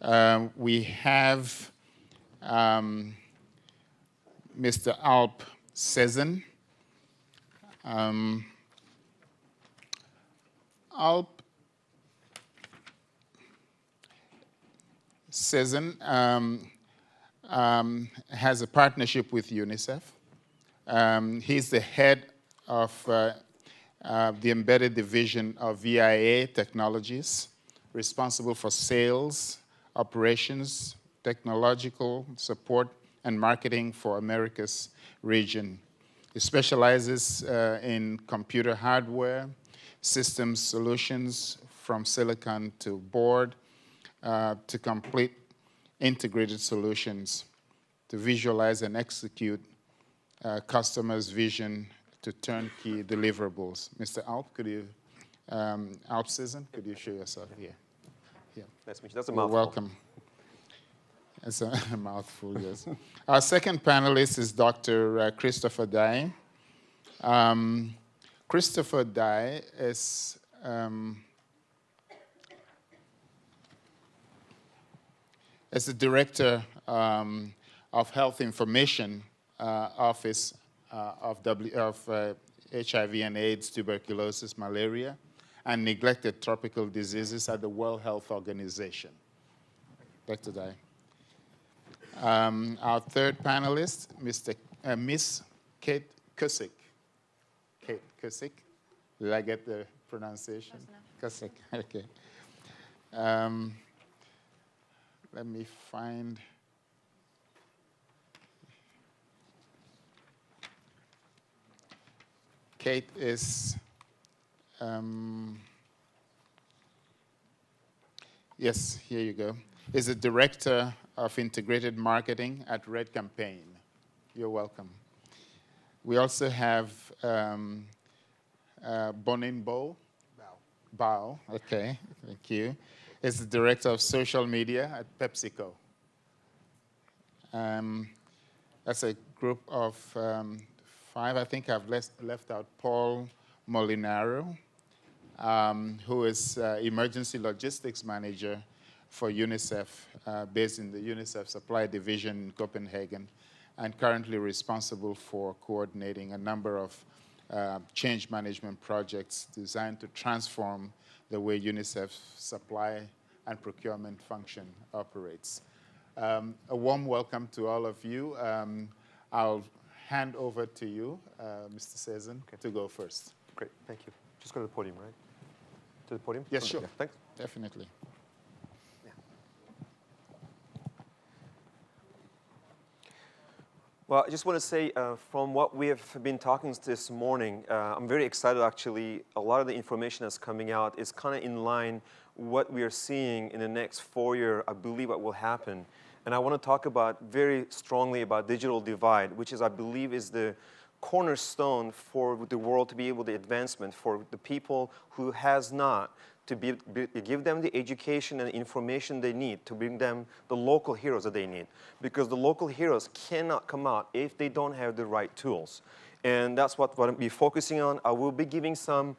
We have Mr. Alp Sezen. Alp Sezen has a partnership with UNICEF. He's the head of the embedded division of VIA Technologies, responsible for sales, operations, technological support, and marketing for Americas region. He specializes in computer hardware, systems solutions from silicon to board, to complete integrated solutions to visualize and execute customers' vision to turnkey deliverables. Mr. Alp, could you, Alp Sezen, could you show yourself here? Yeah. Nice to meet you. That's a mouthful. Welcome. It's a mouthful, yes. Our second panelist is Dr. Christopher Dye. Christopher Dye is the director of Health Information Office of HIV and AIDS, tuberculosis, malaria, and neglected tropical diseases at the World Health Organization. Dr. Dye. Our third panelist, Miss Kate Kusick. Kate Kusick. Did I get the pronunciation? Kusick. Okay. Let me find. Kate is, yes, here you go, is the Director of Integrated Marketing at Red Campaign. You're welcome. We also have Bonin Bo. Bao, okay, thank you. Is the Director of Social Media at PepsiCo. That's a group of 5. I think I've left out Paul Molinaro, who is Emergency Logistics Manager for UNICEF, based in the UNICEF Supply Division in Copenhagen, and currently responsible for coordinating a number of change management projects designed to transform the way UNICEF's supply and procurement function operates. A warm welcome to all of you. I'll hand over to you, Mr. Sezen, to go first. Great, thank you. Just go to the podium, right? To the podium? Yes, sure. Yeah, thanks. Definitely. Yeah. Well, I just want to say, from what we have been talking this morning, I'm very excited, actually. A lot of the information that's coming out is kind of in line what we are seeing in the next 4 years, I believe what will happen. And I want to talk about very strongly about digital divide, which is, I believe, is the cornerstone for the world to be able to advancement for the people who has not, to give them the education and information they need, to bring them the local heroes that they need. Because the local heroes cannot come out if they don't have the right tools. And that's what I'll be focusing on. I will be giving some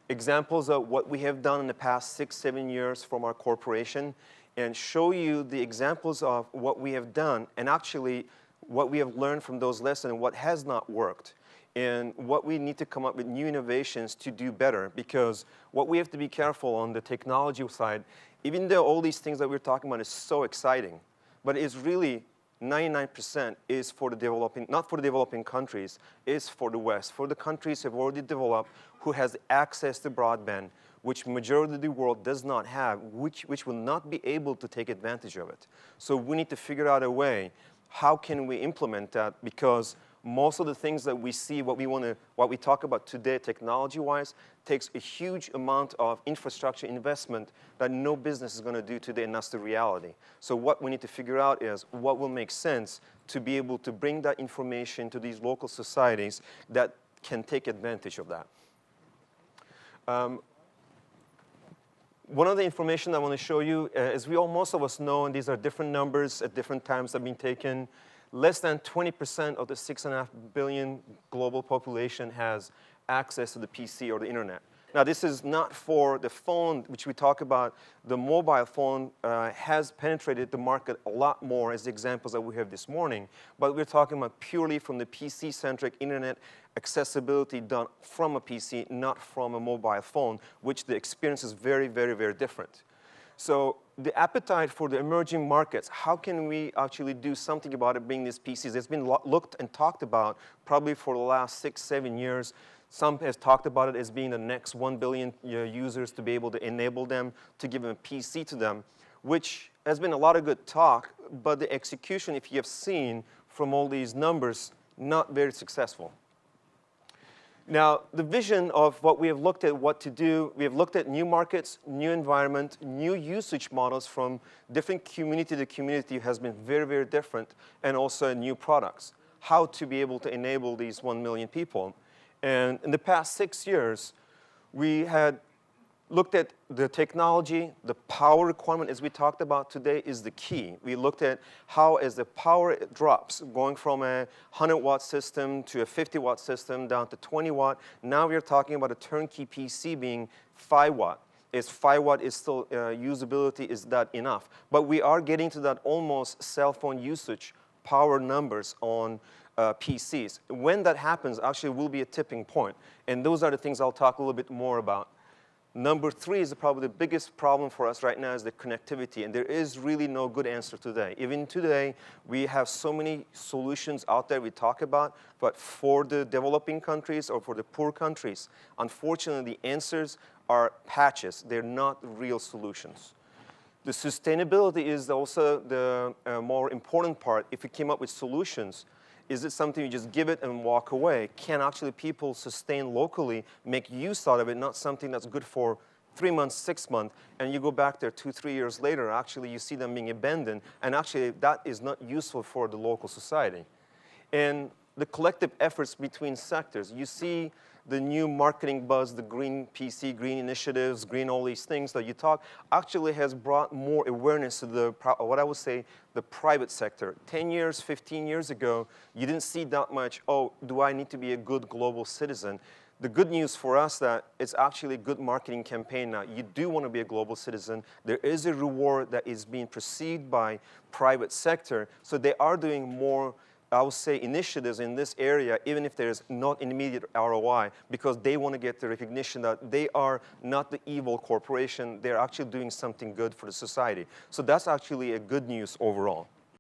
examples of what we have done in the past 6-7 years from our corporation, and show you the examples of what we have done, and actually what we have learned from those lessons and what has not worked, and what we need to come up with new innovations to do better. Because what we have to be careful on the technology side, even though all these things that we're talking about is so exciting, but it's really 99% is for the developing, not for the developing countries, is for the West, for the countries who have already developed, who has access to broadband, which majority of the world does not have, which will not be able to take advantage of it. So we need to figure out a way, how can we implement that? Because most of the things that we see, what we talk about today technology-wise, takes a huge amount of infrastructure investment that no business is going to do today, and that's the reality. So what we need to figure out is what will make sense to be able to bring that information to these local societies that can take advantage of that. One of the information I want to show you, as most of us know, and these are different numbers at different times that have been taken, less than 20% of the 6.5 billion global population has access to the PC or the internet. Now, this is not for the phone, which we talk about. The mobile phone has penetrated the market a lot more, as the examples that we have this morning. But we're talking about purely from the PC-centric internet accessibility done from a PC, not from a mobile phone, which the experience is very, very, very different. So the appetite for the emerging markets, how can we actually do something about it being these PCs? It's been looked and talked about probably for the last 6, 7 years. Some has talked about it as being the next 1 billion users to be able to enable them, to give them a PC to them, which has been a lot of good talk, but the execution, if you have seen from all these numbers, not very successful. Now, the vision of what we have looked at what to do, we have looked at new markets, new environment, new usage models from different community to community has been very, very different, and also new products. How to be able to enable these 1 million people. And in the past 6 years, we had looked at the technology, the power requirement, as we talked about today, is the key. We looked at how, as the power drops, going from a 100-watt system to a 50-watt system down to 20-watt, now we're talking about a turnkey PC being 5-watt. Is 5-watt is still usability, is that enough? But we are getting to that almost cell phone usage power numbers on PCs. When that happens, actually will be a tipping point. And those are the things I'll talk a little bit more about. Number 3 is probably the biggest problem for us right now is the connectivity. And there is really no good answer today. Even today, we have so many solutions out there we talk about. But for the developing countries or for the poor countries, unfortunately, the answers are patches. They're not real solutions. The sustainability is also the more important part. If we came up with solutions, is it something you just give it and walk away? Can actually people sustain locally, make use out of it, not something that's good for 3 months, 6 months, and you go back there 2, 3 years later, actually you see them being abandoned, and actually that is not useful for the local society. And the collective efforts between sectors. You see the new marketing buzz, the green PC, green initiatives, green all these things that you talk, actually has brought more awareness to the, what I would say, the private sector. 10 years, 15 years ago, you didn't see that much, oh, do I need to be a good global citizen? The good news for us that it's actually a good marketing campaign now. You do want to be a global citizen. There is a reward that is being perceived by private sector. So they are doing more, I would say, initiatives in this area, even if there's not immediate ROI, because they want to get the recognition that they are not the evil corporation. They're actually doing something good for the society. So that's actually a good news overall.